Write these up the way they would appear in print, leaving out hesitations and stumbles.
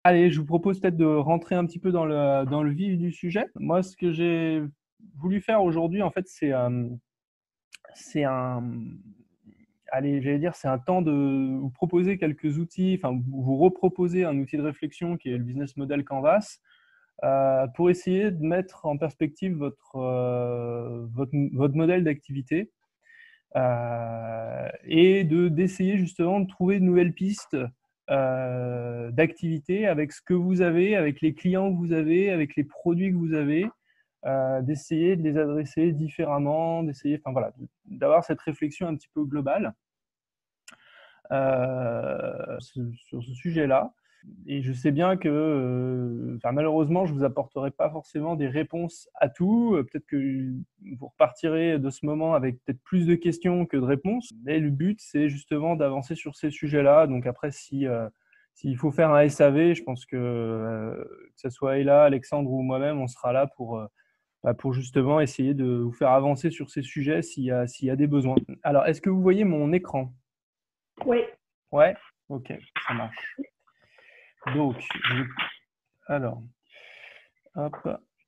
Allez, je vous propose peut-être de rentrer un petit peu dans le vif du sujet. Moi, ce que j'ai voulu faire aujourd'hui, en fait, c'est un, allez, j'allais dire, c'est un temps de vous proposer quelques outils, enfin, vous reproposer un outil de réflexion qui est le business model Canvas, pour essayer de mettre en perspective votre modèle d'activité et d'essayer justement de trouver de nouvelles pistes d'activité avec ce que vous avez, avec les clients que vous avez, avec les produits que vous avez, d'essayer de les adresser différemment, d'essayer, enfin voilà, d'avoir cette réflexion un petit peu globale sur ce sujet-là. Et je sais bien que malheureusement, je ne vous apporterai pas forcément des réponses à tout. Peut-être que vous repartirez de ce moment avec peut-être plus de questions que de réponses. Mais le but, c'est justement d'avancer sur ces sujets-là. Donc après, s'il faut faire un SAV, je pense que ce soit Ella, Alexandre ou moi-même, on sera là pour justement essayer de vous faire avancer sur ces sujets s'il y a des besoins. Alors, est-ce que vous voyez mon écran? Oui. Ouais? Ok, ça marche. Donc, alors, hop.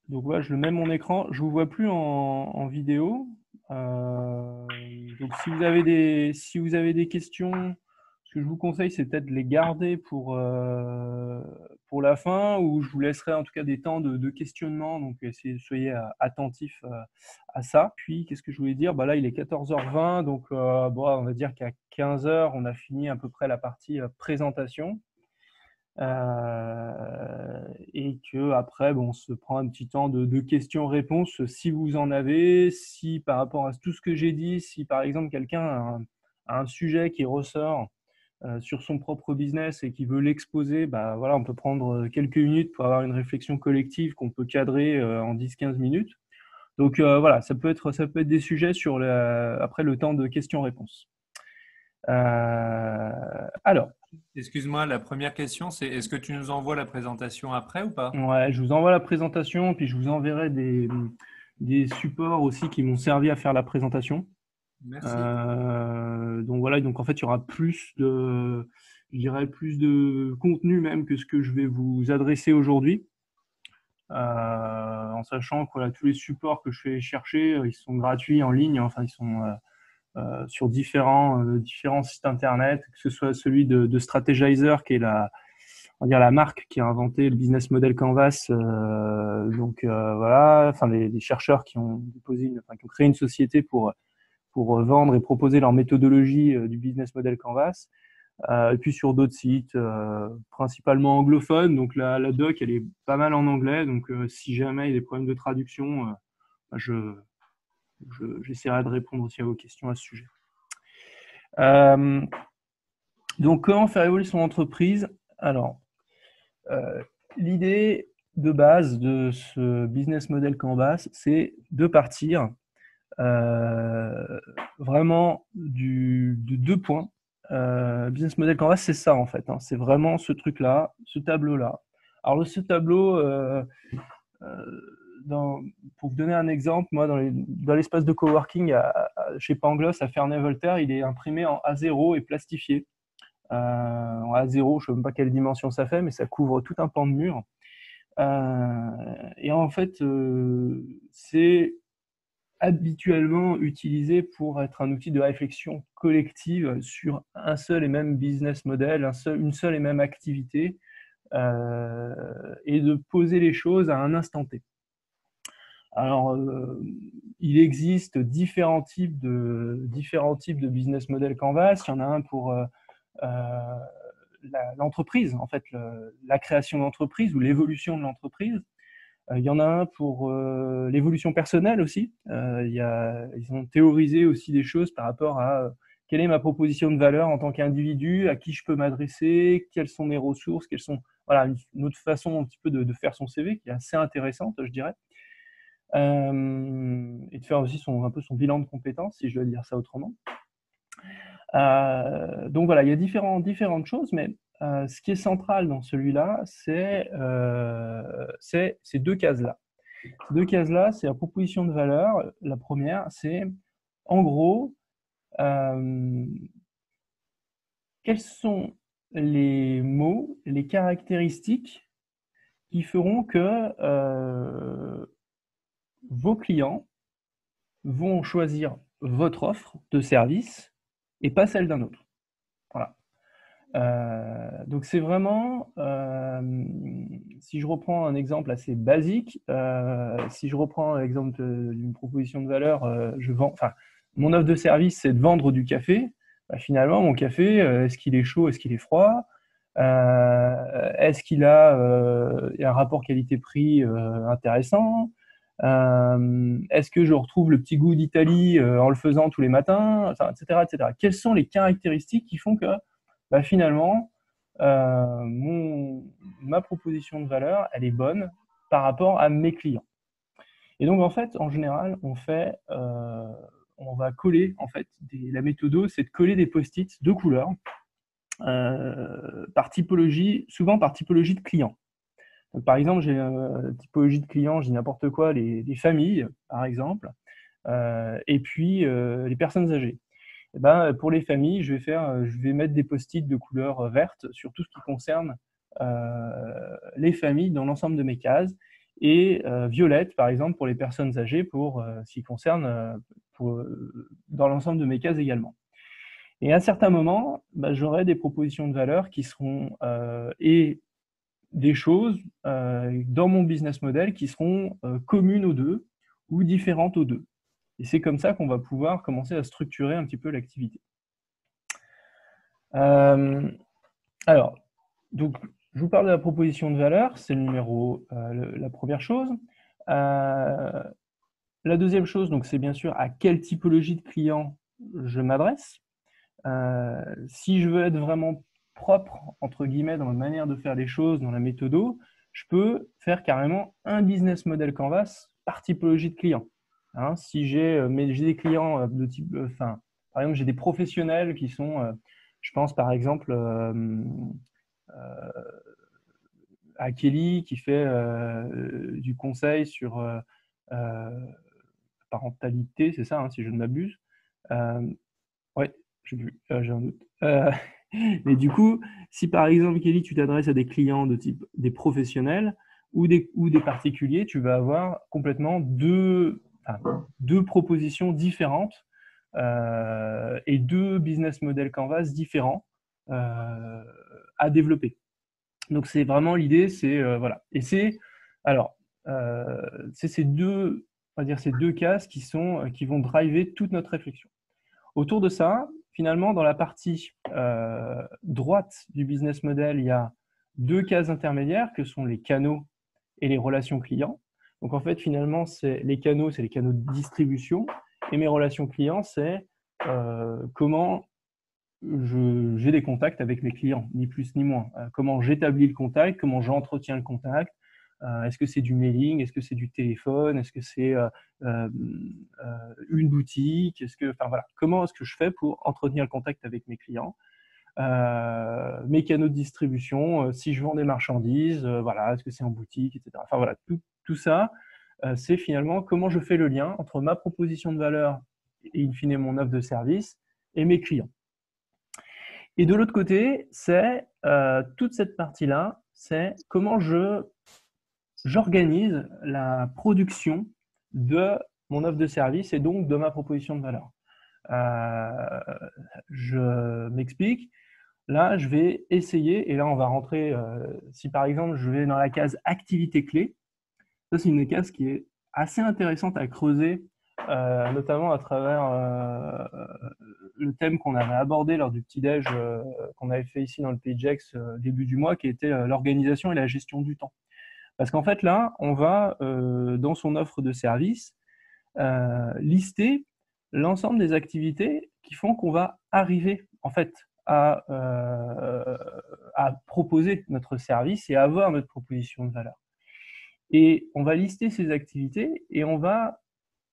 Donc voilà, je le mets mon écran. Je vous vois plus en vidéo. Donc si vous avez des questions, ce que je vous conseille, c'est peut-être de les garder pour la fin, ou je vous laisserai en tout cas des temps de questionnement. Donc soyez attentifs à ça. Puis, qu'est-ce que je voulais dire? Bah là, il est 14h20, donc bon, on va dire qu'à 15h, on a fini à peu près la partie présentation. Et que après, bon, on se prend un petit temps de questions-réponses si vous en avez, si par rapport à tout ce que j'ai dit, si par exemple quelqu'un a un sujet qui ressort sur son propre business et qui veut l'exposer, bah voilà, on peut prendre quelques minutes pour avoir une réflexion collective qu'on peut cadrer en 10-15 minutes. Donc voilà, ça peut être des sujets sur après le temps de questions-réponses. Alors, Excuse-moi, la première question, c'est est-ce que tu nous envoies la présentation après ou pas? ouais, je vous envoie la présentation, puis je vous enverrai des supports aussi qui m'ont servi à faire la présentation. Merci. Donc voilà, donc en fait, il y aura je dirais plus de contenu même que ce que je vais vous adresser aujourd'hui. En sachant que voilà, tous les supports que je fais chercher, ils sont gratuits en ligne, enfin, ils sont sur différents sites internet, que ce soit celui de Strategizer, qui est on va dire la marque qui a inventé le business model Canvas. Voilà, enfin les chercheurs qui ont qui ont créé une société pour vendre et proposer leur méthodologie du business model Canvas. Et puis sur d'autres sites, principalement anglophones. Donc la doc, elle est pas mal en anglais. Donc si jamais il y a des problèmes de traduction, bah, j'essaierai de répondre aussi à vos questions à ce sujet. Donc, comment faire évoluer son entreprise? Alors, l'idée de base de ce business model Canvas, c'est de partir vraiment de deux points. Business model Canvas, c'est ça en fait, hein. C'est vraiment ce truc-là, ce tableau-là. Alors, ce tableau, euh, pour vous donner un exemple, moi, dans l'espace de coworking chez Pangloss, à Ferney-Voltaire, il est imprimé en A0 et plastifié. En A0, je ne sais même pas quelle dimension ça fait, mais ça couvre tout un pan de mur. Et en fait, c'est habituellement utilisé pour être un outil de réflexion collective sur un seul et même business model, une seule et même activité, et de poser les choses à un instant T. Alors, il existe différents types de business model Canvas. Il y en a un pour l'entreprise, en fait, la création d'entreprise ou l'évolution de l'entreprise. Il y en a un pour l'évolution personnelle aussi. Ils ont théorisé aussi des choses par rapport à quelle est ma proposition de valeur en tant qu'individu, à qui je peux m'adresser, quelles sont mes ressources, quelles sont voilà, une autre façon un petit peu de faire son CV qui est assez intéressante, je dirais. Et de faire aussi un peu son bilan de compétences, si je dois dire ça autrement. Donc voilà, il y a différentes choses, mais ce qui est central dans celui-là, c'est ces deux cases-là. Ces deux cases-là, c'est la proposition de valeur. La première, c'est en gros, quelles sont les mots, les caractéristiques qui feront que vos clients vont choisir votre offre de service et pas celle d'un autre. Voilà. Donc c'est vraiment, si je reprends un exemple assez basique, si je reprends l'exemple d'une proposition de valeur, mon offre de service, c'est de vendre du café. Bah, finalement, mon café, est-ce qu'il est chaud, est-ce qu'il est froid, est-ce qu'il a un rapport qualité-prix intéressant, est-ce que je retrouve le petit goût d'Italie en le faisant tous les matins, etc., etc. Quelles sont les caractéristiques qui font que bah, finalement, ma proposition de valeur, elle est bonne par rapport à mes clients. Et donc, en fait, en général, on va coller, en fait, la méthode, c'est de coller des post-it de couleurs par typologie, souvent par typologie de clients. Donc, par exemple, j'ai une typologie de clients, j'ai n'importe quoi, les familles, par exemple, et puis les personnes âgées. Eh ben, pour les familles, je vais mettre des post-it de couleur verte sur tout ce qui concerne les familles dans l'ensemble de mes cases et violette, par exemple, pour les personnes âgées pour ce qui concerne dans l'ensemble de mes cases également. Et à certains moments, bah, j'aurai des propositions de valeur qui seront et des choses dans mon business model qui seront communes aux deux ou différentes aux deux. Et c'est comme ça qu'on va pouvoir commencer à structurer un petit peu l'activité. Alors, donc, je vous parle de la proposition de valeur, c'est la première chose. La deuxième chose, donc, c'est bien sûr à quelle typologie de client je m'adresse. Si je veux être vraiment propre, entre guillemets, dans la manière de faire les choses, dans la méthode, je peux faire carrément un business model Canvas par typologie de client. Hein, si j'ai des clients de type, par exemple, j'ai des professionnels qui sont, je pense par exemple à Kelly qui fait du conseil sur parentalité, c'est ça, hein, si je ne m'abuse. Oui, j'ai un doute. Mais du coup, si par exemple, Kelly, tu t'adresses à des clients de type des professionnels ou des particuliers, tu vas avoir complètement deux propositions différentes et deux business models Canvas différents à développer. Donc c'est vraiment l'idée, c'est voilà. Et c'est alors c'est ces deux, on va dire ces deux cases qui vont driver toute notre réflexion. Autour de ça, finalement, dans la partie droite du business model, il y a deux cases intermédiaires que sont les canaux et les relations clients. Donc, en fait, finalement, les canaux, c'est les canaux de distribution et mes relations clients, c'est comment j'ai des contacts avec mes clients, ni plus ni moins. Comment j'établis le contact, comment j'entretiens le contact. Est-ce que c'est du mailing? Est-ce que c'est du téléphone? Est-ce que c'est une boutique? Voilà. Comment est-ce que je fais pour entretenir le contact avec mes clients? Mes canaux de distribution, si je vends des marchandises, voilà, est-ce que c'est en boutique, etc. Enfin voilà, tout ça, c'est finalement comment je fais le lien entre ma proposition de valeur et in fine mon offre de service et mes clients. Et de l'autre côté, c'est toute cette partie-là, c'est comment j'organise la production de mon offre de service et donc de ma proposition de valeur. Je m'explique. Là, je vais essayer, et là, on va rentrer, si par exemple, je vais dans la case activité clé, ça, c'est une case qui est assez intéressante à creuser, notamment à travers le thème qu'on avait abordé lors du petit-déj qu'on avait fait ici dans le PageX début du mois, qui était l'organisation et la gestion du temps. Parce qu'en fait, là, on va, dans son offre de service, lister l'ensemble des activités qui font qu'on va arriver, en fait, à proposer notre service et à avoir notre proposition de valeur. Et on va lister ces activités et on va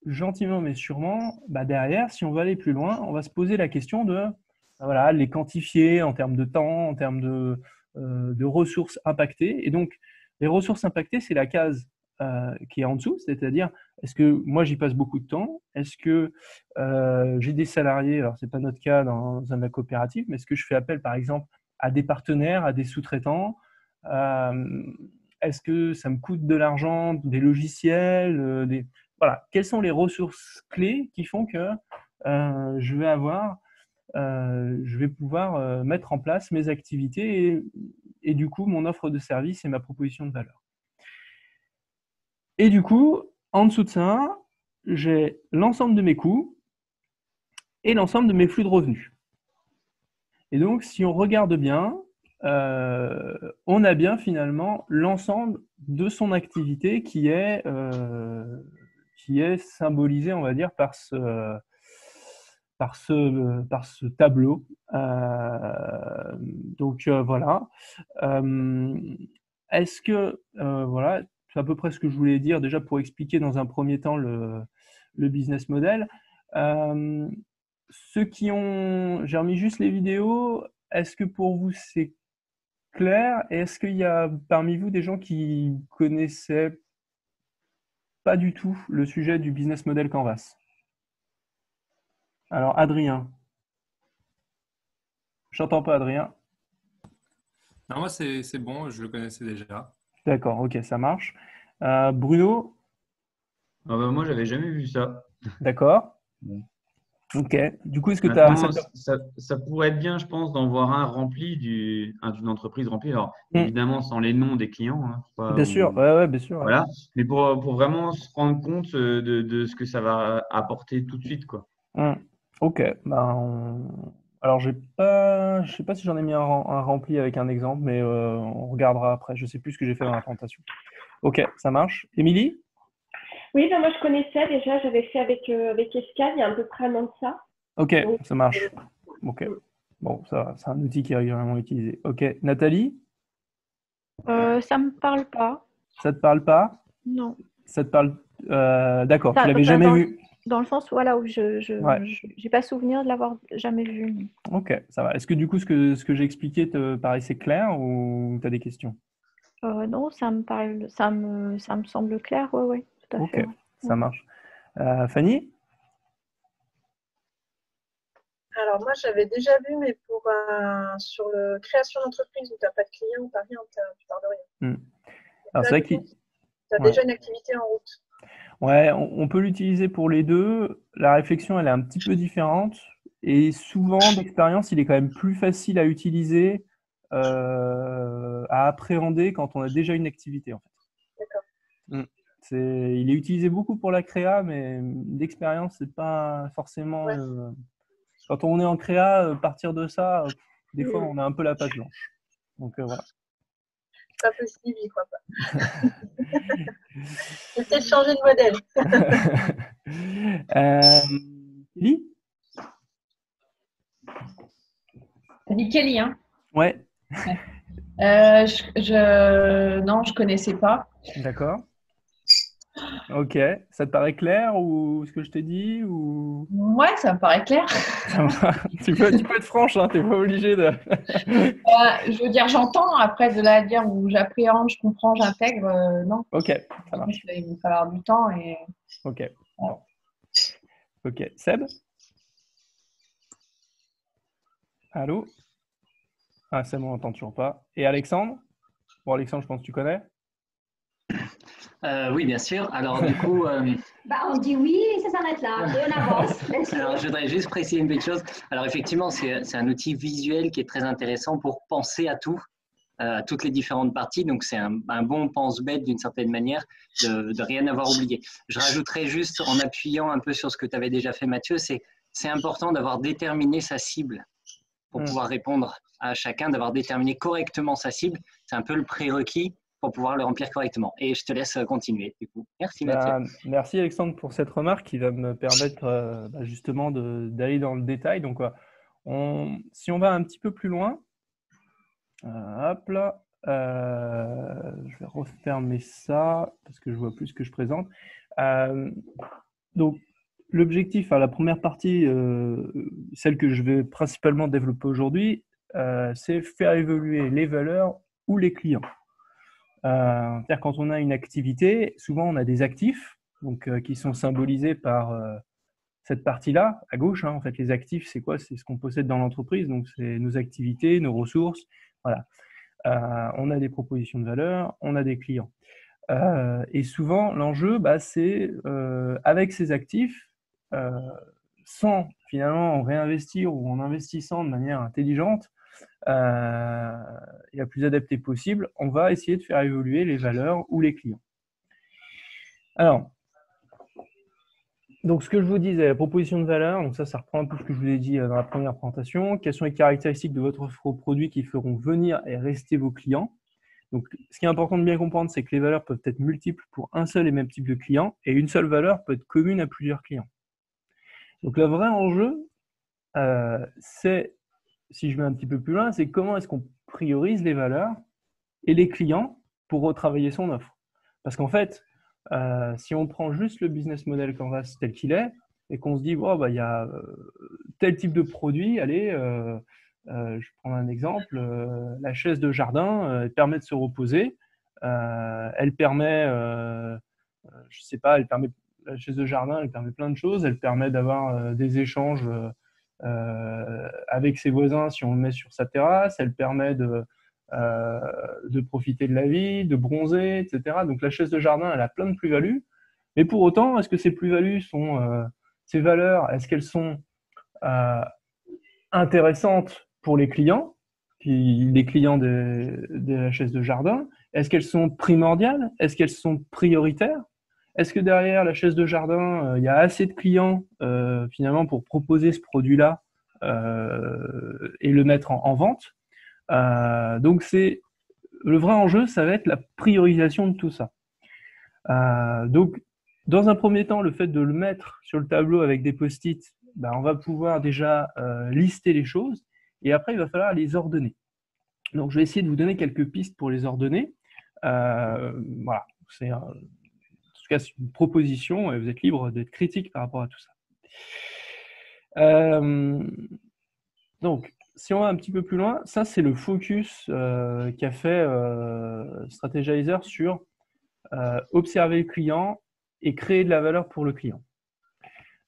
gentiment mais sûrement, derrière, si on va aller plus loin, on va se poser la question de voilà, les quantifier en termes de temps, en termes de ressources impactées. Et donc, les ressources impactées, c'est la case qui est en dessous, c'est-à-dire, est-ce que moi, j'y passe beaucoup de temps? Est-ce que j'ai des salariés? Alors, ce n'est pas notre cas dans ma coopérative, mais est-ce que je fais appel, par exemple, à des partenaires, à des sous-traitants? Est-ce que ça me coûte de l'argent, des logiciels, voilà. Quelles sont les ressources clés qui font que je vais pouvoir mettre en place mes activités et du coup mon offre de service et ma proposition de valeur. Et du coup, en dessous de ça, j'ai l'ensemble de mes coûts et l'ensemble de mes flux de revenus. Et donc, si on regarde bien, on a bien finalement l'ensemble de son activité qui est symbolisé, on va dire, par ce tableau. Donc voilà. Est-ce que voilà, c'est à peu près ce que je voulais dire déjà pour expliquer dans un premier temps le business model. Ceux qui ont, j'ai remis juste les vidéos. Est-ce que pour vous c'est clair? Et est-ce qu'il y a parmi vous des gens qui connaissaient pas du tout le sujet du business model Canvas? Alors Adrien, j'entends pas Adrien. Non, moi, c'est bon, je le connaissais déjà. D'accord, ok, ça marche. Bruno, Ah bah, moi, j'avais jamais vu ça. d'accord. Bon. Ok. Du coup, est-ce que Maintenant, ça pourrait être bien, je pense, d'en voir un rempli d'une entreprise remplie. Alors, évidemment, sans les noms des clients, hein, bien sûr, ouais, bien sûr. Voilà. Mais pour vraiment se rendre compte de ce que ça va apporter tout de suite, quoi. Ok. Alors, je sais pas si j'en ai mis un rempli avec un exemple, mais on regardera après. Je sais plus ce que j'ai fait dans la présentation. Ok, ça marche. Émilie? Oui, ben moi je connaissais déjà, j'avais fait avec Escal il y a à peu près un an de ça. Ok, ça marche. Ok. Bon, ça, c'est un outil qui est régulièrement utilisé. Ok, Nathalie? Ça me parle pas. Ça te parle pas? Non. Ça te parle. D'accord, tu l'avais Enfin, jamais vu. Dans le sens voilà, où Ouais. j'ai pas souvenir de l'avoir jamais vu. Ok, ça va. Est-ce que du coup, ce que j'ai expliqué te paraissait clair ou tu as des questions? Non, ça me semble clair, ouais, tout à Ok, fait. ça marche. Fanny? Alors moi, j'avais déjà vu, mais sur le création d'entreprise où tu n'as pas de clients, tu n'as rien, tu parles de rien. Alors, c'est vrai qu'il tu as déjà une activité en route. Ouais, on peut l'utiliser pour les deux. La réflexion, elle est un petit peu différente. Et souvent, d'expérience, il est quand même plus facile à utiliser, à appréhender quand on a déjà une activité, en fait. D'accord. Il est utilisé beaucoup pour la créa, mais d'expérience, c'est pas forcément. Ouais. Quand on est en créa, partir de ça, des fois, on a un peu la page blanche. Donc voilà. Pas possible, j'y crois pas. J'ai peut-être changé de modèle. Kelly? T'as dit Kelly, hein? Ouais. Non, je connaissais pas. D'accord. Ok. Ça te paraît clair ou ce que je t'ai dit ou... Ouais, ça me paraît clair. Tu peux être franche, hein, t'es pas obligé de... Je veux dire, j'entends, après de là à dire où j'appréhende, je comprends, j'intègre, non. Ok, ça marche. Il va falloir du temps et... Ok. Bon. Ok. Seb? Allô? Ah, Seb, on n'entend toujours pas. Et Alexandre? Bon, Alexandre, je pense que tu connais. Oui, bien sûr. Alors, du coup. On dit oui et ça s'arrête là. Et on avance. Alors, je voudrais juste préciser une petite chose. Alors, effectivement, c'est un outil visuel qui est très intéressant pour penser à tout, à toutes les différentes parties. Donc, c'est un bon pense-bête d'une certaine manière de rien avoir oublié. Je rajouterais juste, en appuyant un peu sur ce que tu avais déjà fait, Mathieu, c'est important d'avoir déterminé sa cible pour pouvoir répondre à chacun, d'avoir déterminé correctement sa cible. C'est un peu le prérequis pour pouvoir le remplir correctement. Et je te laisse continuer, du coup. Merci, Mathieu. Merci, Alexandre, pour cette remarque qui va me permettre justement d'aller dans le détail. Donc, si on va un petit peu plus loin, hop là, je vais refermer ça parce que je vois plus ce que je présente. Donc, l'objectif, la première partie, celle que je vais principalement développer aujourd'hui, c'est faire évoluer les valeurs ou les clients. C'est-à-dire quand on a une activité, souvent on a des actifs donc, qui sont symbolisés par cette partie-là, à gauche, en fait, les actifs, c'est quoi? C'est ce qu'on possède dans l'entreprise, donc c'est nos activités, nos ressources. Voilà. On a des propositions de valeur, on a des clients. Et souvent, l'enjeu, c'est avec ces actifs, sans finalement en réinvestir ou en investissant de manière intelligente et la plus adaptée possible, on va essayer de faire évoluer les valeurs ou les clients. Alors, donc ce que je vous disais, la proposition de valeur, donc ça reprend un peu ce que je vous ai dit dans la première présentation. Quelles sont les caractéristiques de votre offre produit qui feront venir et rester vos clients? Donc, ce qui est important de bien comprendre, c'est que les valeurs peuvent être multiples pour un seul et même type de client, et une seule valeur peut être commune à plusieurs clients. Donc, le vrai enjeu, c'est, si je vais un petit peu plus loin, c'est comment est-ce qu'on priorise les valeurs et les clients pour retravailler son offre. Parce qu'en fait, si on prend juste le business model Canvas tel qu'il est, et qu'on se dit, il y a tel type de produit, allez, je prends un exemple, la chaise de jardin, elle permet de se reposer, elle permet, je sais pas, la chaise de jardin, elle permet plein de choses, elle permet d'avoir des échanges avec ses voisins si on le met sur sa terrasse, elle permet de profiter de la vie, de bronzer, etc. Donc la chaise de jardin, elle a plein de plus-values, mais pour autant, est-ce que ces plus-values sont, ces valeurs, est-ce qu'elles sont intéressantes pour les clients, les clients de la chaise de jardin? Est-ce qu'elles sont primordiales? Est-ce qu'elles sont prioritaires? Est-ce que derrière la chaise de jardin, il y a assez de clients finalement pour proposer ce produit-là et le mettre en vente? Donc le vrai enjeu, ça va être la priorisation de tout ça. Donc dans un premier temps, le fait de le mettre sur le tableau avec des post-it, on va pouvoir déjà lister les choses et après il va falloir les ordonner. Donc je vais essayer de vous donner quelques pistes pour les ordonner. Voilà, c'est en tout cas c'est une proposition et vous êtes libre d'être critique par rapport à tout ça. Donc si on va un petit peu plus loin, ça c'est le focus qu'a fait Strategizer sur observer le client et créer de la valeur pour le client.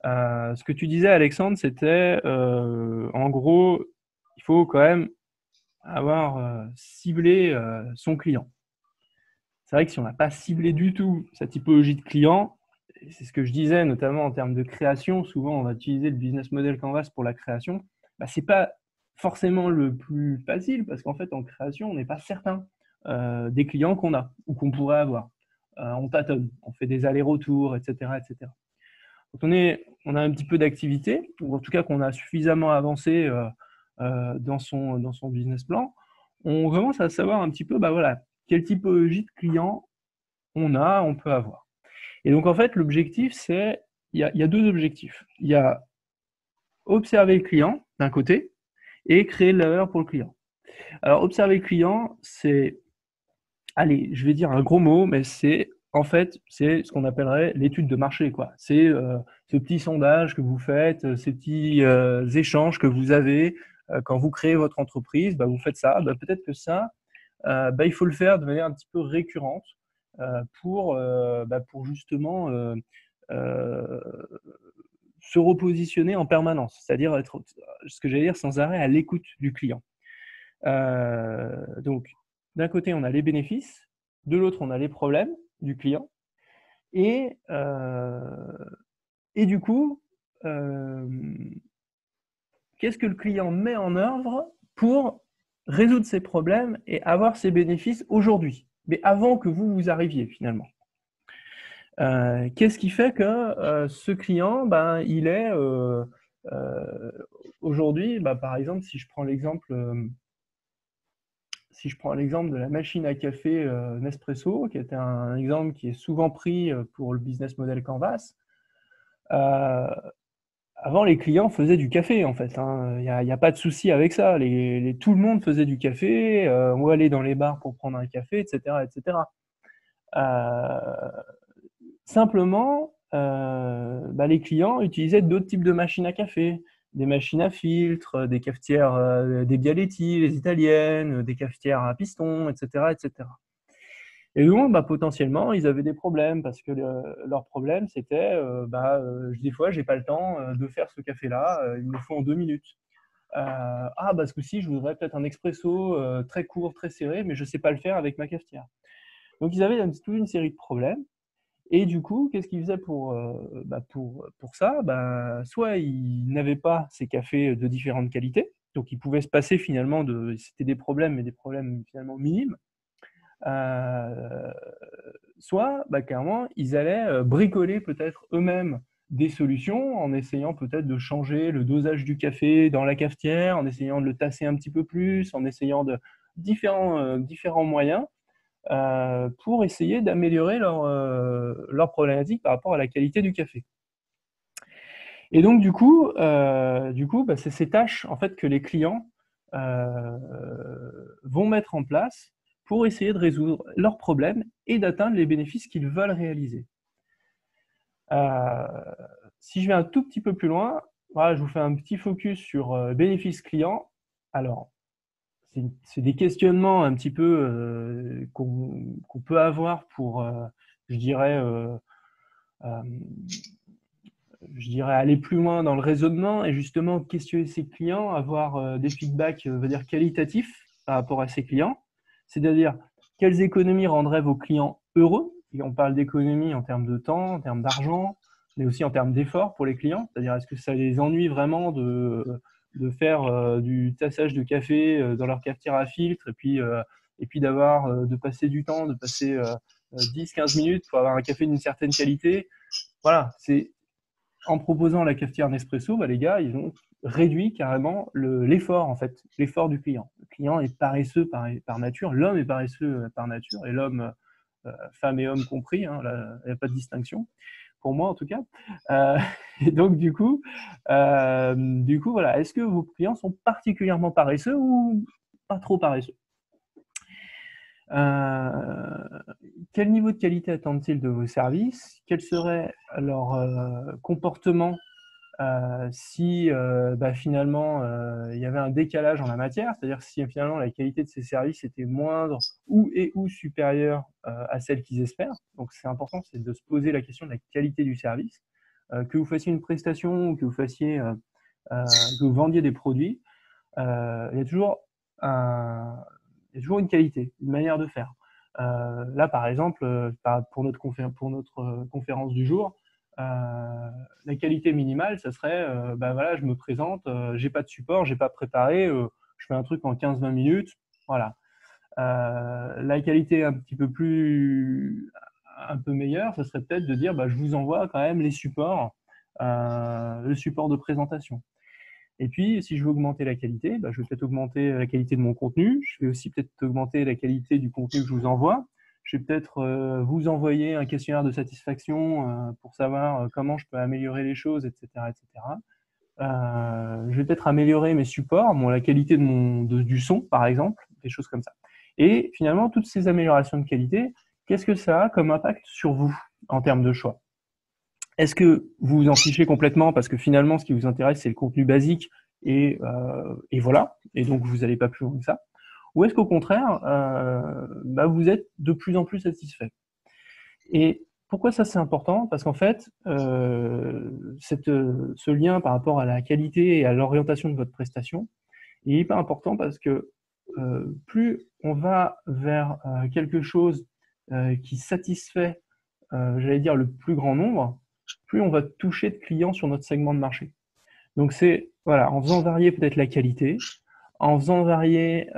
Ce que tu disais, Alexandre, c'était en gros, il faut quand même avoir ciblé son client. C'est vrai que si on n'a pas ciblé du tout sa typologie de client, c'est ce que je disais, notamment en termes de création, souvent on va utiliser le business model Canvas pour la création, ce n'est pas forcément le plus facile parce qu'en fait en création, on n'est pas certain des clients qu'on a ou qu'on pourrait avoir. On tâtonne, on fait des allers-retours, etc., etc. Quand on a un petit peu d'activité, ou en tout cas qu'on a suffisamment avancé dans son business plan, on commence à savoir un petit peu quelle typologie de client on peut avoir. Et donc en fait, l'objectif, c'est, il y a deux objectifs. Il y a observer le client d'un côté et créer de la valeur pour le client. Alors observer le client, c'est, allez, je vais dire un gros mot, mais c'est ce qu'on appellerait l'étude de marché, quoi. C'est ce petit sondage que vous faites, ces petits échanges que vous avez quand vous créez votre entreprise. Vous faites ça. Peut-être que ça, il faut le faire de manière un petit peu récurrente pour justement se repositionner en permanence, c'est-à-dire être, ce que j'allais dire, sans arrêt à l'écoute du client. Donc, d'un côté, on a les bénéfices, de l'autre, on a les problèmes du client. Et du coup, qu'est-ce que le client met en œuvre pour résoudre ses problèmes et avoir ses bénéfices aujourd'hui, mais avant que vous arriviez finalement? Qu'est-ce qui fait que ce client, il est aujourd'hui, par exemple, si je prends l'exemple de la machine à café Nespresso, qui était un exemple qui est souvent pris pour le business model Canvas, avant, les clients faisaient du café, en fait. Il n'y a pas de souci avec ça. Tout le monde faisait du café, on allait dans les bars pour prendre un café, etc. etc. Simplement, les clients utilisaient d'autres types de machines à café, des machines à filtre, des cafetières, des Bialetti, les italiennes, des cafetières à piston, etc., etc. Et donc, potentiellement, ils avaient des problèmes parce que leur problème, c'était des fois, j'ai pas le temps de faire ce café-là, il me le faut en 2 minutes. Ce coup-ci, je voudrais peut-être un expresso très court, très serré, mais je sais pas le faire avec ma cafetière. Donc, ils avaient toute une série de problèmes. Et du coup, qu'est-ce qu'ils faisaient pour ça? Soit ils n'avaient pas ces cafés de différentes qualités, donc ils pouvaient se passer finalement c'était des problèmes, mais des problèmes finalement minimes. Soit, clairement, ils allaient bricoler peut-être eux-mêmes des solutions en essayant peut-être de changer le dosage du café dans la cafetière, en essayant de le tasser un petit peu plus, en essayant de différents moyens pour essayer d'améliorer leur problématique par rapport à la qualité du café. Et donc, du coup, c'est ces tâches en fait, que les clients vont mettre en place pour essayer de résoudre leurs problèmes et d'atteindre les bénéfices qu'ils veulent réaliser. Si je vais un tout petit peu plus loin, voilà, je vous fais un petit focus sur bénéfices clients. Alors, c'est des questionnements un petit peu qu'on peut avoir pour, je dirais, aller plus loin dans le raisonnement et justement questionner ses clients, avoir des feedbacks qualitatifs par rapport à ses clients. C'est-à-dire, quelles économies rendraient vos clients heureux? Et on parle d'économies en termes de temps, en termes d'argent, mais aussi en termes d'effort pour les clients. C'est-à-dire, est-ce que ça les ennuie vraiment de faire du tassage de café dans leur cafetière à filtre et puis de passer du temps, de passer 10-15 minutes pour avoir un café d'une certaine qualité. Voilà, c'est en proposant la cafetière Nespresso, les gars, ils ont réduit carrément l'effort, en fait, l'effort du client. Le client est paresseux par nature, l'homme est paresseux par nature, et l'homme, femme et homme compris, hein, là, il n'y a pas de distinction, pour moi en tout cas. Et donc du coup, voilà, est-ce que vos clients sont particulièrement paresseux ou pas trop paresseux? Quel niveau de qualité attendent-ils de vos services? Quel serait leur comportement si finalement il y avait un décalage en la matière, c'est-à-dire si finalement la qualité de ces services était moindre ou supérieure à celle qu'ils espèrent. Donc c'est important, c'est de se poser la question de la qualité du service. Que vous fassiez une prestation ou que vous vendiez des produits, il y a toujours une qualité, une manière de faire. Là, par exemple, pour notre conférence du jour, la qualité minimale, ça serait, je me présente, j'ai pas de support, j'ai pas préparé, je fais un truc en 15-20 minutes, voilà. La qualité un peu meilleure, ça serait peut-être de dire, je vous envoie quand même les supports, le support de présentation. Et puis, si je veux augmenter la qualité, je vais peut-être augmenter la qualité de mon contenu. Je vais aussi peut-être augmenter la qualité du contenu que je vous envoie. Je vais peut-être vous envoyer un questionnaire de satisfaction pour savoir comment je peux améliorer les choses, etc. etc. Je vais peut-être améliorer mes supports, la qualité du son, par exemple, des choses comme ça. Et finalement, toutes ces améliorations de qualité, qu'est-ce que ça a comme impact sur vous en termes de choix? Est-ce que vous vous en fichez complètement parce que finalement, ce qui vous intéresse, c'est le contenu basique et voilà, et donc vous n'allez pas plus loin que ça? Ou est-ce qu'au contraire, vous êtes de plus en plus satisfait? Et pourquoi ça c'est important? Parce qu'en fait, ce lien par rapport à la qualité et à l'orientation de votre prestation est hyper important parce que plus on va vers quelque chose qui satisfait, j'allais dire, le plus grand nombre, plus on va toucher de clients sur notre segment de marché. Donc c'est en faisant varier peut-être la qualité, en faisant varier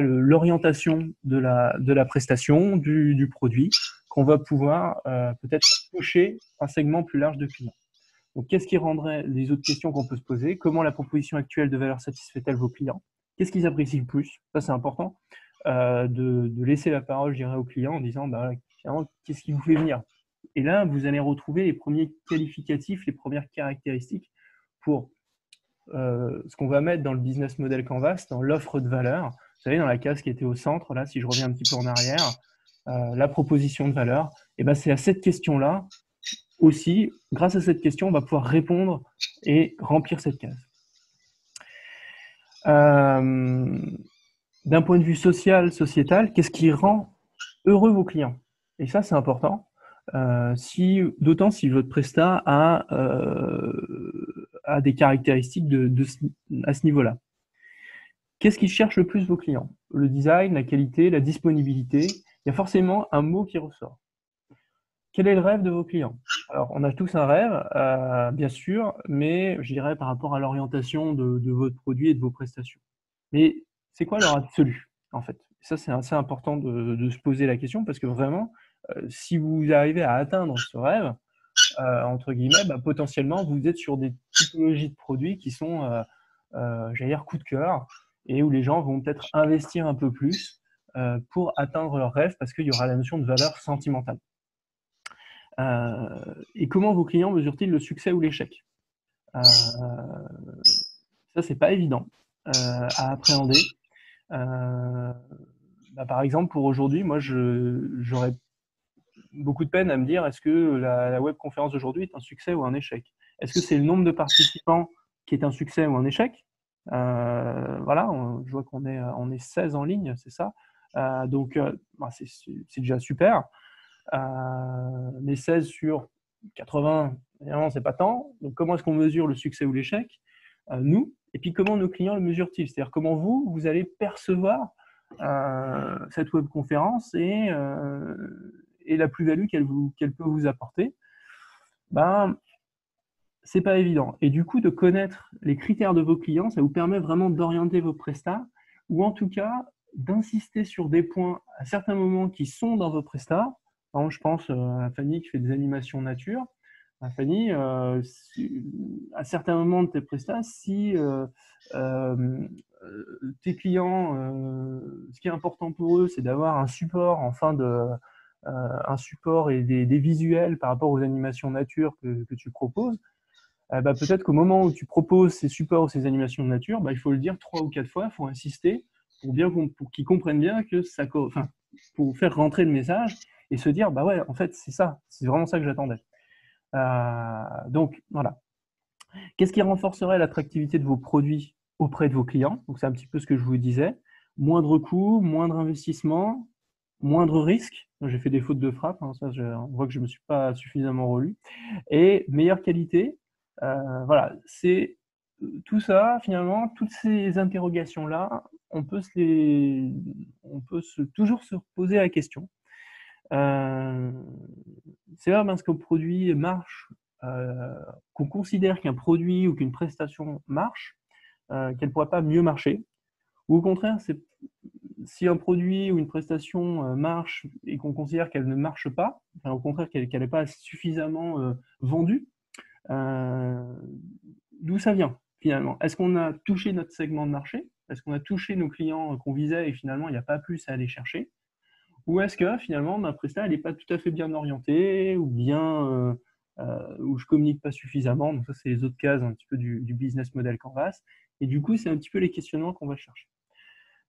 l'orientation de la prestation, du produit, qu'on va pouvoir peut-être toucher un segment plus large de clients. Donc qu'est-ce qui rendrait les autres questions qu'on peut se poser? Comment la proposition actuelle de valeur satisfait-elle vos clients? Qu'est-ce qu'ils apprécient le plus? Ça c'est important de laisser la parole, je dirais, aux clients en disant finalement, qu'est-ce qui vous fait venir? Et là, vous allez retrouver les premiers qualificatifs, les premières caractéristiques pour ce qu'on va mettre dans le business model Canvas, dans l'offre de valeur. Vous savez, dans la case qui était au centre, là, si je reviens un petit peu en arrière, la proposition de valeur, et c'est à cette question-là aussi, grâce à cette question, on va pouvoir répondre et remplir cette case. D'un point de vue social, sociétal, qu'est-ce qui rend heureux vos clients. Et ça, c'est important. D'autant si votre prestat a des caractéristiques à ce niveau-là. Qu'est-ce qui cherche le plus vos clients? Le design, la qualité, la disponibilité. Il y a forcément un mot qui ressort. Quel est le rêve de vos clients? Alors, on a tous un rêve, bien sûr, mais je dirais par rapport à l'orientation de votre produit et de vos prestations. Mais c'est quoi leur absolu, en fait? Ça, c'est assez important de se poser la question parce que vraiment, si vous arrivez à atteindre ce rêve, entre guillemets, potentiellement, vous êtes sur des typologies de produits qui sont, j'allais dire, coup de cœur et où les gens vont peut-être investir un peu plus pour atteindre leur rêve parce qu'il y aura la notion de valeur sentimentale. Et comment vos clients mesurent-ils le succès ou l'échec? Ça, c'est pas évident à appréhender. Par exemple, pour aujourd'hui, moi, j'aurais beaucoup de peine à me dire est-ce que la webconférence d'aujourd'hui est un succès ou un échec? Est-ce que c'est le nombre de participants qui est un succès ou un échec? Voilà, je vois qu'on est 16 en ligne, c'est ça. Donc, c'est déjà super. Mais 16 sur 80, évidemment, c'est pas tant. Donc, comment est-ce qu'on mesure le succès ou l'échec? Nous. Et puis, comment nos clients le mesurent-ils? C'est-à-dire, comment vous allez percevoir cette webconférence et la plus-value qu'elle peut vous apporter? C'est pas évident. Et du coup, de connaître les critères de vos clients, ça vous permet vraiment d'orienter vos prestats ou en tout cas d'insister sur des points à certains moments qui sont dans vos prestats. Par exemple, je pense à Fanny qui fait des animations nature. Fanny, à certains moments de tes prestats, si tes clients, ce qui est important pour eux, c'est d'avoir un support un support et des visuels par rapport aux animations nature que tu proposes, peut-être qu'au moment où tu proposes ces supports ou ces animations de nature, il faut le dire 3 ou 4 fois, il faut insister pour qu'ils comprennent bien que pour faire rentrer le message et se dire, ouais, en fait, c'est ça, c'est vraiment ça que j'attendais. Donc, voilà. Qu'est-ce qui renforcerait l'attractivité de vos produits auprès de vos clients? Donc, c'est un petit peu ce que je vous disais. Moindre coût, moindre investissement, moindre risque. J'ai fait des fautes de frappe, hein, ça, on voit que je ne me suis pas suffisamment relu. Et meilleure qualité. Voilà, c'est tout ça, finalement, toutes ces interrogations-là, on peut toujours se poser la question. C'est pas parce qu'un produit marche, qu'on considère qu'un produit ou qu'une prestation marche, qu'elle ne pourrait pas mieux marcher. Ou au contraire, si un produit ou une prestation marche et qu'on considère qu'elle ne marche pas, enfin, au contraire qu'elle n'est pas suffisamment vendue, d'où ça vient finalement? Est-ce qu'on a touché notre segment de marché? Est-ce qu'on a touché nos clients qu'on visait et finalement il n'y a pas plus à aller chercher? Ou est-ce que finalement ma prestation elle n'est pas tout à fait bien orientée ou bien ou je communique pas suffisamment? Donc ça c'est les autres cases un petit peu du business model Canvas. Et du coup c'est un petit peu les questionnements qu'on va chercher.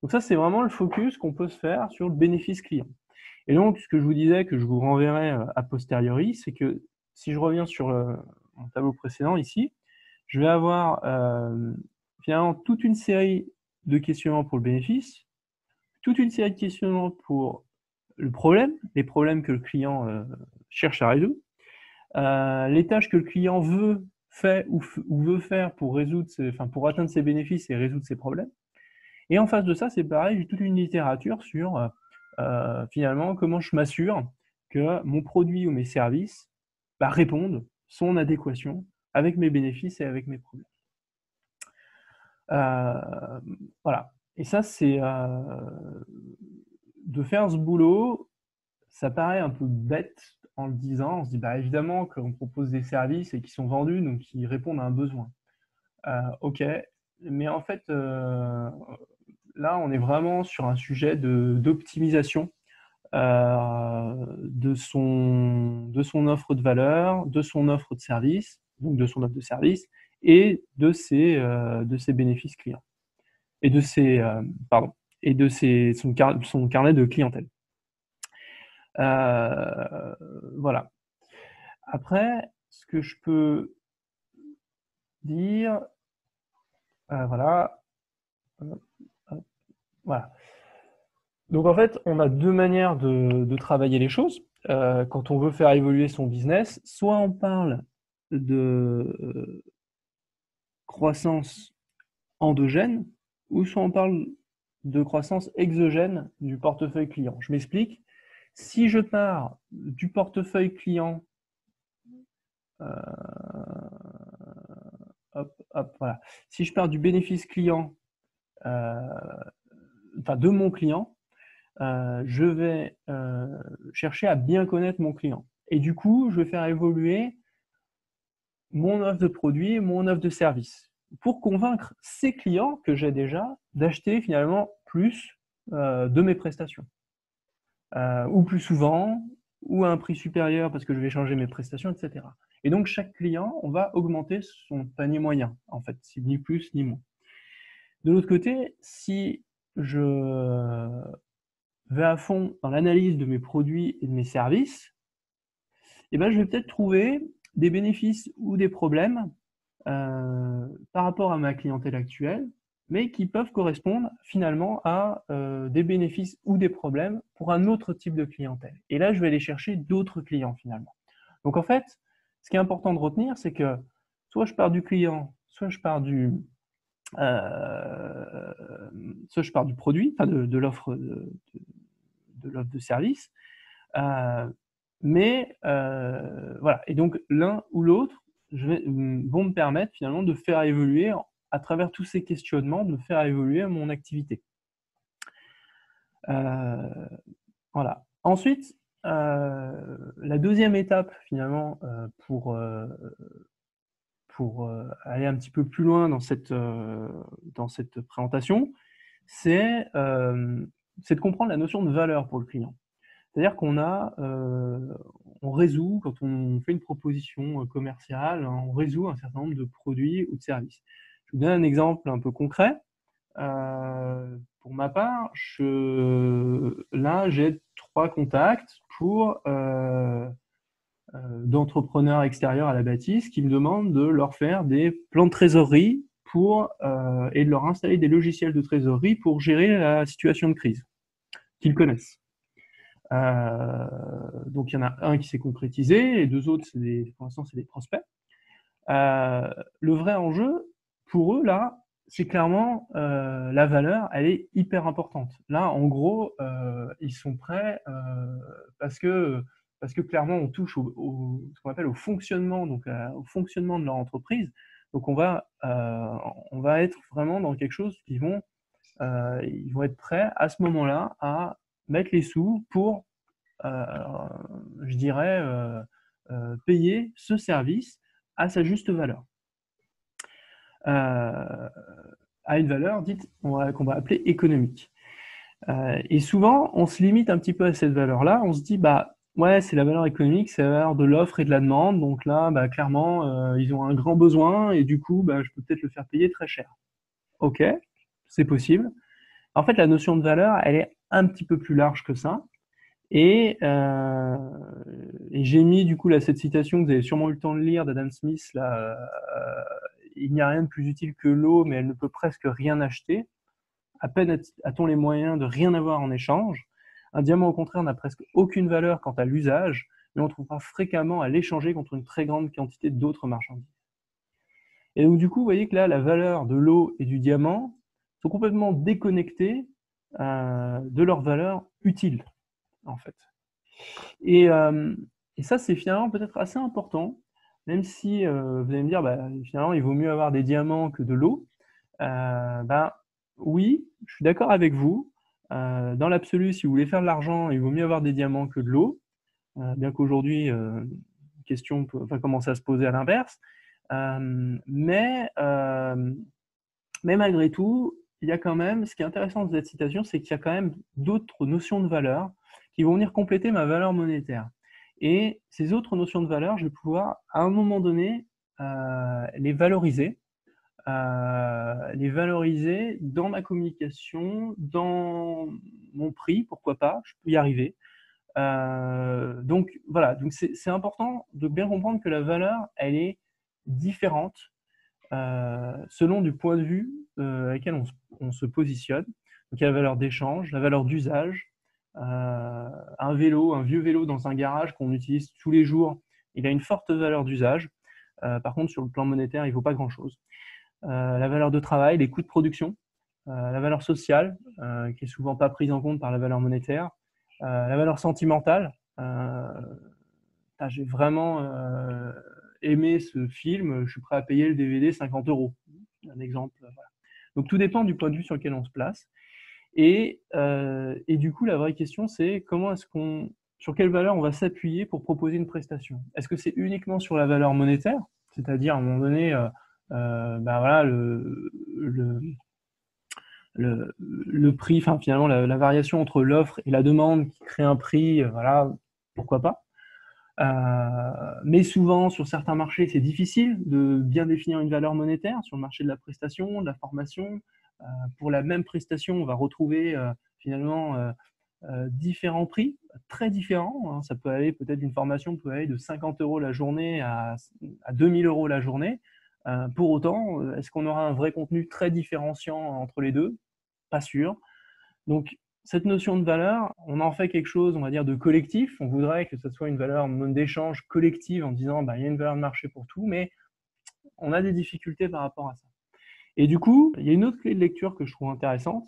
Donc ça c'est vraiment le focus qu'on peut se faire sur le bénéfice client. Et donc ce que je vous disais que je vous renverrai a posteriori, c'est que si je reviens sur mon tableau précédent ici, je vais avoir finalement toute une série de questionnements pour le bénéfice, toute une série de questionnements pour le problème, les problèmes que le client cherche à résoudre, les tâches que le client fait ou veut faire pour pour atteindre ses bénéfices et résoudre ses problèmes. Et en face de ça, c'est pareil, j'ai toute une littérature sur finalement comment je m'assure que mon produit ou mes services répondent, sont en adéquation avec mes bénéfices et avec mes problèmes. Voilà. Et ça, c'est de faire ce boulot, ça paraît un peu bête en le disant. On se dit, évidemment qu'on propose des services et qui sont vendus, donc qui répondent à un besoin. Ok, mais en fait, là, on est vraiment sur un sujet d'optimisation de son offre de valeur, de son offre de service, donc de son offre de service, et de ses bénéfices clients. Et de son carnet de clientèle. Voilà. Après, ce que je peux dire, voilà. Voilà. Donc en fait, on a deux manières de travailler les choses. Quand on veut faire évoluer son business, soit on parle de croissance endogène, ou soit on parle de croissance exogène du portefeuille client. Je m'explique. Si je pars du portefeuille client, voilà. Si je pars du bénéfice client, de mon client, je vais chercher à bien connaître mon client. Et du coup, je vais faire évoluer mon offre de produit, mon offre de service, pour convaincre ces clients que j'ai déjà d'acheter finalement plus de mes prestations. Ou plus souvent, ou à un prix supérieur parce que je vais changer mes prestations, etc. Et donc, chaque client, on va augmenter son panier moyen, en fait, c'est ni plus ni moins. De l'autre côté, si je vais à fond dans l'analyse de mes produits et de mes services, je vais peut-être trouver des bénéfices ou des problèmes par rapport à ma clientèle actuelle, mais qui peuvent correspondre finalement à des bénéfices ou des problèmes pour un autre type de clientèle. Et là, je vais aller chercher d'autres clients finalement. Donc en fait, ce qui est important de retenir, c'est que soit je pars du client, soit je pars du produit, de l'offre de service. Voilà. Et donc, l'un ou l'autre vont me permettre finalement de faire évoluer, à travers tous ces questionnements, de faire évoluer mon activité. Voilà. Ensuite, la deuxième étape finalement pour aller un petit peu plus loin dans cette présentation, c'est de comprendre la notion de valeur pour le client. C'est-à-dire on résout, quand on fait une proposition commerciale, on résout un certain nombre de produits ou de services. Je vous donne un exemple un peu concret. Pour ma part, là, j'ai 3 contacts d'entrepreneurs extérieurs à la bâtisse qui me demandent de leur faire des plans de trésorerie et de leur installer des logiciels de trésorerie pour gérer la situation de crise qu'ils connaissent. Donc, il y en a un qui s'est concrétisé, les 2 autres, pour l'instant, c'est des prospects. Le vrai enjeu, pour eux, là, c'est clairement la valeur, elle est hyper importante. Là, en gros, ils sont prêts parce que clairement, on touche ce qu'on appelle au fonctionnement, au fonctionnement de leur entreprise. Donc, on va être vraiment dans quelque chose ils vont être prêts à ce moment-là à mettre les sous pour, payer ce service à sa juste valeur. À une valeur dite qu'on va appeler économique. Et souvent, on se limite un petit peu à cette valeur-là. On se dit, ouais, c'est la valeur économique, c'est la valeur de l'offre et de la demande. Donc là, clairement, ils ont un grand besoin et du coup, je peux peut-être le faire payer très cher. Ok, c'est possible. En fait, la notion de valeur, elle est un petit peu plus large que ça. Et j'ai mis du coup là cette citation que vous avez sûrement eu le temps de lire d'Adam Smith là, il n'y a rien de plus utile que l'eau, mais elle ne peut presque rien acheter. À peine a-t-on les moyens de rien avoir en échange. Un diamant, au contraire, n'a presque aucune valeur quant à l'usage, mais on trouvera fréquemment à l'échanger contre une très grande quantité d'autres marchandises. Et donc du coup, vous voyez que là, la valeur de l'eau et du diamant sont complètement déconnectées de leur valeur utile, en fait. Et ça, c'est finalement peut-être assez important, même si vous allez me dire, finalement, il vaut mieux avoir des diamants que de l'eau. Oui, je suis d'accord avec vous. Dans l'absolu, si vous voulez faire de l'argent, il vaut mieux avoir des diamants que de l'eau, bien qu'aujourd'hui, une question peut commencer à se poser à l'inverse. Mais malgré tout, il y a quand même, ce qui est intéressant de cette citation, c'est qu'il y a quand même d'autres notions de valeur qui vont venir compléter ma valeur monétaire. Et ces autres notions de valeur, je vais pouvoir, à un moment donné, les valoriser dans ma communication, dans mon prix, pourquoi pas, je peux y arriver. Donc voilà, donc c'est important de bien comprendre que la valeur, elle est différente selon du point de vue avec lequel on se positionne. Donc, il y a la valeur d'échange, la valeur d'usage. Un vieux vélo dans un garage qu'on utilise tous les jours, il a une forte valeur d'usage. Par contre, sur le plan monétaire, il ne vaut pas grand-chose. La valeur de travail, les coûts de production, la valeur sociale, qui est souvent pas prise en compte par la valeur monétaire, la valeur sentimentale. J'ai vraiment aimé ce film, je suis prêt à payer le DVD 50 €. Un exemple. Voilà. Donc tout dépend du point de vue sur lequel on se place. Et du coup, la vraie question, c'est sur quelle valeur on va s'appuyer pour proposer une prestation. Est-ce que c'est uniquement sur la valeur monétaire, c'est-à-dire à un moment donné, voilà, le prix, enfin finalement la variation entre l'offre et la demande qui crée un prix, voilà, pourquoi pas. Mais souvent, sur certains marchés, c'est difficile de bien définir une valeur monétaire. Sur le marché de la prestation, de la formation, pour la même prestation, on va retrouver finalement différents prix, très différents. Hein. Ça peut aller, peut-être une formation peut aller de 50 € la journée à 2000 € la journée. Pour autant, est-ce qu'on aura un vrai contenu très différenciant entre les deux? Pas sûr. Donc, cette notion de valeur, on en fait quelque chose, on va dire, de collectif. On voudrait que ce soit une valeur d'échange collective en disant il y a une valeur de marché pour tout, mais on a des difficultés par rapport à ça. Et du coup, il y a une autre clé de lecture que je trouve intéressante.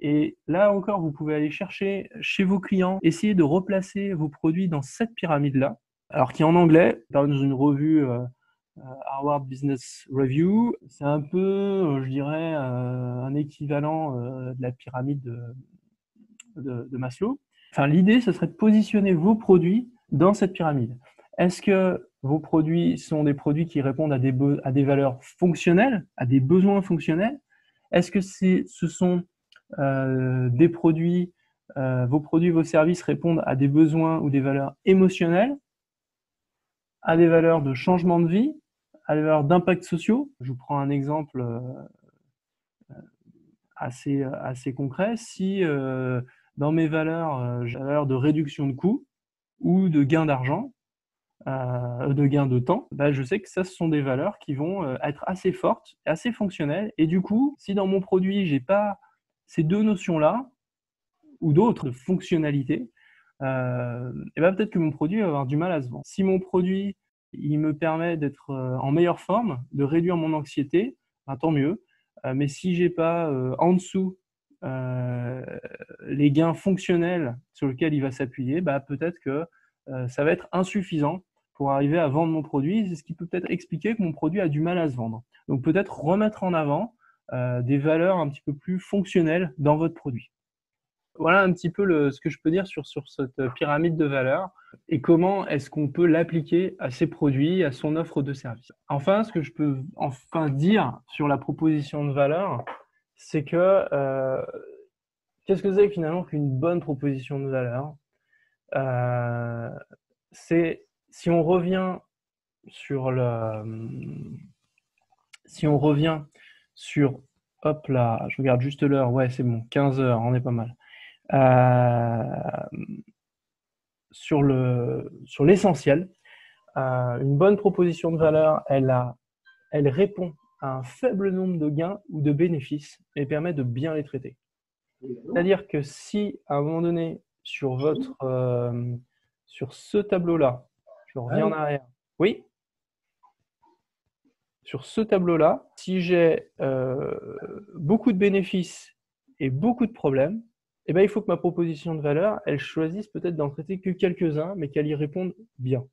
Et là encore, vous pouvez aller chercher chez vos clients, essayer de replacer vos produits dans cette pyramide-là, alors qui est en anglais, dans une revue Harvard Business Review. C'est un peu, je dirais, un équivalent de la pyramide de Maslow. Enfin, l'idée, ce serait de positionner vos produits dans cette pyramide. Est-ce que vos produits sont des produits qui répondent à des valeurs fonctionnelles, à des besoins fonctionnels? Est-ce que ce sont des produits, vos produits, vos services répondent à des besoins ou des valeurs émotionnelles, à des valeurs de changement de vie, à des valeurs d'impact sociaux? Je vous prends un exemple assez concret. Si dans mes valeurs, j'ai la valeur de réduction de coûts ou de gain d'argent, de gain de temps, je sais que ça, ce sont des valeurs qui vont être assez fortes, assez fonctionnelles. Et du coup, si dans mon produit, j'ai pas ces deux notions-là, ou d'autres fonctionnalités, peut-être que mon produit va avoir du mal à se vendre. Si mon produit, il me permet d'être en meilleure forme, de réduire mon anxiété, tant mieux. Mais si j'ai pas en dessous les gains fonctionnels sur lesquels il va s'appuyer, peut-être que ça va être insuffisant pour arriver à vendre mon produit. C'est ce qui peut peut-être expliquer que mon produit a du mal à se vendre. Donc peut-être remettre en avant des valeurs un petit peu plus fonctionnelles dans votre produit. Voilà un petit peu ce que je peux dire sur cette pyramide de valeurs et comment est-ce qu'on peut l'appliquer à ses produits, à son offre de service. Enfin, ce que je peux dire sur la proposition de valeur, c'est que qu'est-ce que c'est finalement qu'une bonne proposition de valeur? C'est si on revient sur hop là, je regarde juste l'heure, ouais c'est bon, 15 h, on est pas mal. Sur l'essentiel, une bonne proposition de valeur, elle répond à un faible nombre de gains ou de bénéfices et permet de bien les traiter. C'est-à-dire que si à un moment donné sur ce tableau-là, je reviens en arrière, oui, sur ce tableau-là, si j'ai beaucoup de bénéfices et beaucoup de problèmes, il faut que ma proposition de valeur, elle choisisse peut-être d'en traiter que quelques-uns, mais qu'elle y réponde bien.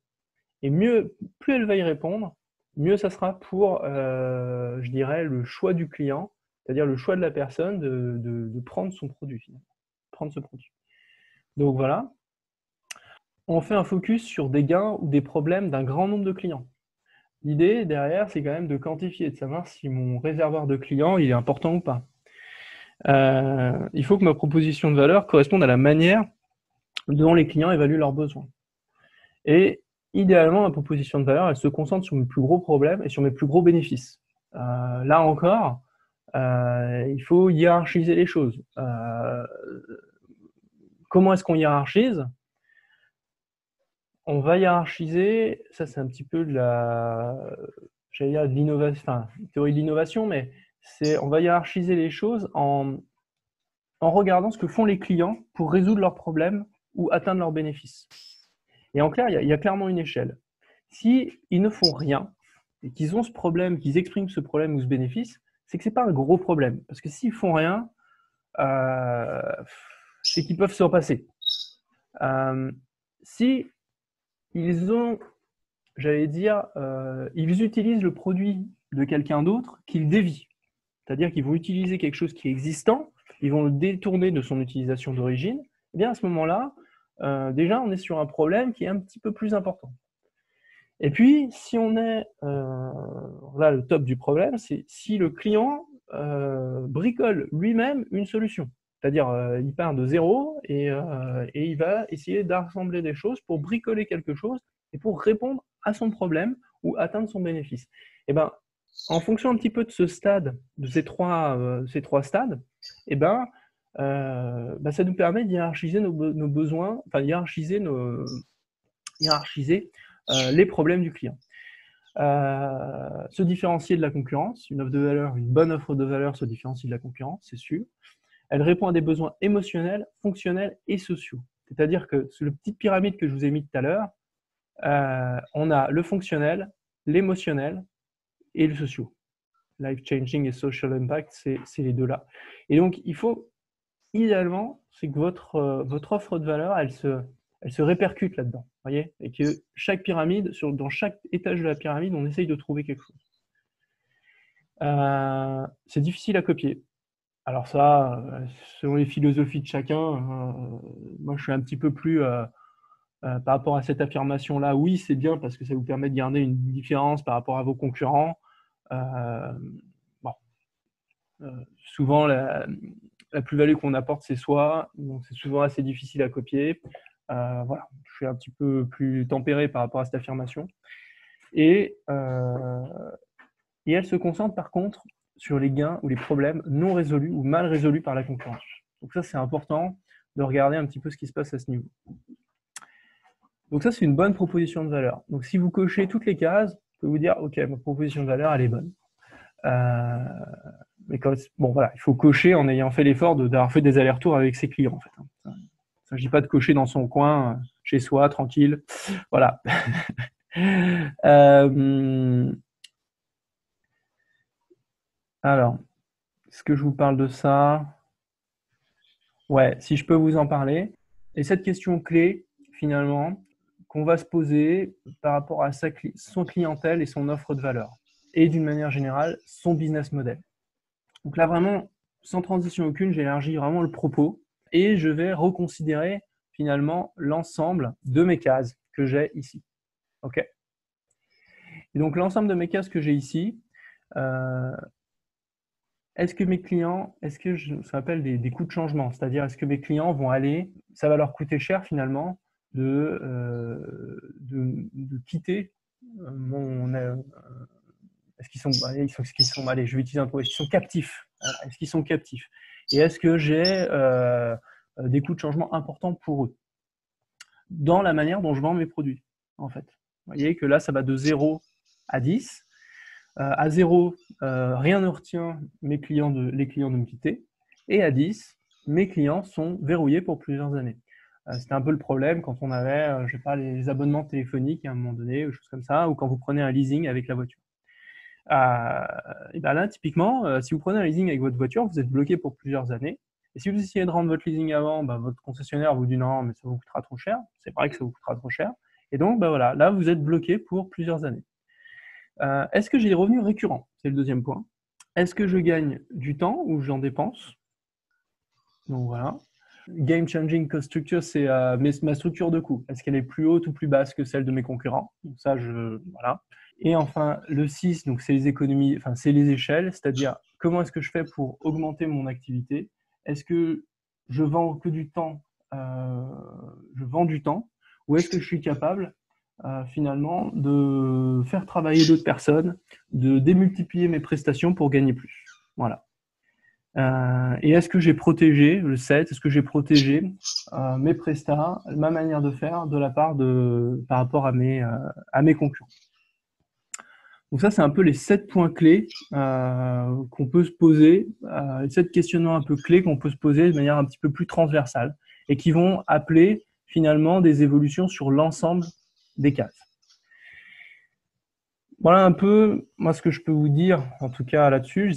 Et plus elle va y répondre, mieux ça sera pour, je dirais, le choix du client, c'est-à-dire le choix de la personne de prendre son produit, finalement, prendre ce produit. Donc voilà, on fait un focus sur des gains ou des problèmes d'un grand nombre de clients. L'idée derrière, c'est quand même de quantifier, de savoir si mon réservoir de clients, il est important ou pas. Il faut que ma proposition de valeur corresponde à la manière dont les clients évaluent leurs besoins. Et idéalement, ma proposition de valeur, elle se concentre sur mes plus gros problèmes et sur mes plus gros bénéfices. Là encore, il faut hiérarchiser les choses. Comment est-ce qu'on hiérarchise? On va hiérarchiser, ça c'est un petit peu de l'innovation, enfin, théorie de l'innovation, mais on va hiérarchiser les choses en en regardant ce que font les clients pour résoudre leurs problèmes ou atteindre leurs bénéfices. Et en clair, il y a clairement une échelle. Si ils ne font rien et qu'ils ont ce problème, qu'ils expriment ce problème ou ce bénéfice, c'est que ce n'est pas un gros problème. Parce que s'ils ne font rien, c'est qu'ils peuvent s'en passer. Si ils ont, j'allais dire, ils utilisent le produit de quelqu'un d'autre qu'ils dévient. C'est-à-dire qu'ils vont utiliser quelque chose qui est existant, ils vont le détourner de son utilisation d'origine. Eh bien, à ce moment-là, déjà, on est sur un problème qui est un petit peu plus important. Et puis, si on est, là, le top du problème, c'est si le client bricole lui-même une solution. C'est-à-dire, il part de zéro et il va essayer d'assembler des choses pour bricoler quelque chose et pour répondre à son problème ou atteindre son bénéfice. Et ben, en fonction un petit peu de ce stade, de ces trois stades, et ben, ça nous permet de hiérarchiser nos besoins, enfin hiérarchiser les problèmes du client. Se différencier de la concurrence, une bonne offre de valeur se différencie de la concurrence, c'est sûr. Elle répond à des besoins émotionnels, fonctionnels et sociaux. C'est-à-dire que sur le petit pyramide que je vous ai mis tout à l'heure, on a le fonctionnel, l'émotionnel et le social. Life-changing et social impact, c'est les deux-là. Et donc, il faut, idéalement, c'est que votre offre de valeur, elle se répercute là-dedans. Voyez, et que chaque pyramide, dans chaque étage de la pyramide, on essaye de trouver quelque chose. C'est difficile à copier. Alors ça, selon les philosophies de chacun, moi je suis un petit peu plus par rapport à cette affirmation-là. Oui, c'est bien parce que ça vous permet de garder une différence par rapport à vos concurrents. Souvent, la plus-value qu'on apporte, c'est soi, donc c'est souvent assez difficile à copier. Voilà, je suis un petit peu plus tempéré par rapport à cette affirmation. Et elle se concentre par contre sur les gains ou les problèmes non résolus ou mal résolus par la concurrence. Donc ça, c'est important de regarder un petit peu ce qui se passe à ce niveau. Donc ça, c'est une bonne proposition de valeur. Donc si vous cochez toutes les cases, vous pouvez vous dire, OK, ma proposition de valeur, elle est bonne. Mais voilà, il faut cocher en ayant fait l'effort d'avoir fait des allers-retours avec ses clients, en fait. Il ne s'agit pas de cocher dans son coin, chez soi, tranquille. Voilà. Alors, est-ce que je vous parle de ça? Ouais, si je peux vous en parler. Et cette question clé, finalement, qu'on va se poser par rapport à son clientèle et son offre de valeur. Et d'une manière générale, son business model. Donc là, vraiment, sans transition aucune, j'élargis vraiment le propos et je vais reconsidérer finalement l'ensemble de mes cases que j'ai ici. OK? Et donc, l'ensemble de mes cases que j'ai ici, est-ce que mes clients, ça s'appelle des coûts de changement, c'est-à-dire est-ce que mes clients vont aller, ça va leur coûter cher finalement de quitter mon... Est-ce qu'ils sont, allez, je vais utiliser un mot, est-ce qu'ils sont captifs? Est-ce qu'ils sont captifs? Et est-ce que j'ai des coûts de changement importants pour eux dans la manière dont je vends mes produits, en fait? Vous voyez que là, ça va de 0 à 10. À 0, rien ne retient les clients de me quitter. Et à 10, mes clients sont verrouillés pour plusieurs années. C'était un peu le problème quand on avait, je sais pas, les abonnements téléphoniques à un moment donné, ou choses comme ça, ou quand vous prenez un leasing avec la voiture. Et bien là, typiquement, si vous prenez un leasing avec votre voiture, vous êtes bloqué pour plusieurs années. Et si vous essayez de rendre votre leasing avant, votre concessionnaire vous dit non, mais ça vous coûtera trop cher. C'est vrai que ça vous coûtera trop cher. Et donc, voilà, là, vous êtes bloqué pour plusieurs années. Est-ce que j'ai des revenus récurrents? C'est le deuxième point. Est-ce que je gagne du temps ou j'en dépense? Donc voilà. Game changing cost structure, c'est ma structure de coût. Est-ce qu'elle est plus haute ou plus basse que celle de mes concurrents? Donc ça, voilà. Et enfin, le 6, donc c'est les économies, enfin c'est les échelles, c'est-à-dire comment est-ce que je fais pour augmenter mon activité? Est-ce que je vends que du temps, ou est-ce que je suis capable finalement de faire travailler d'autres personnes, de démultiplier mes prestations pour gagner plus? Voilà. Et est-ce que j'ai protégé, le 7, est-ce que j'ai protégé mes prestats, ma manière de faire par rapport à mes concurrents? Donc ça, c'est un peu les 7 points clés qu'on peut se poser, les 7 questionnements un peu clés qu'on peut se poser de manière un petit peu plus transversale et qui vont appeler finalement des évolutions sur l'ensemble des cases. Voilà un peu, moi, ce que je peux vous dire, en tout cas là-dessus.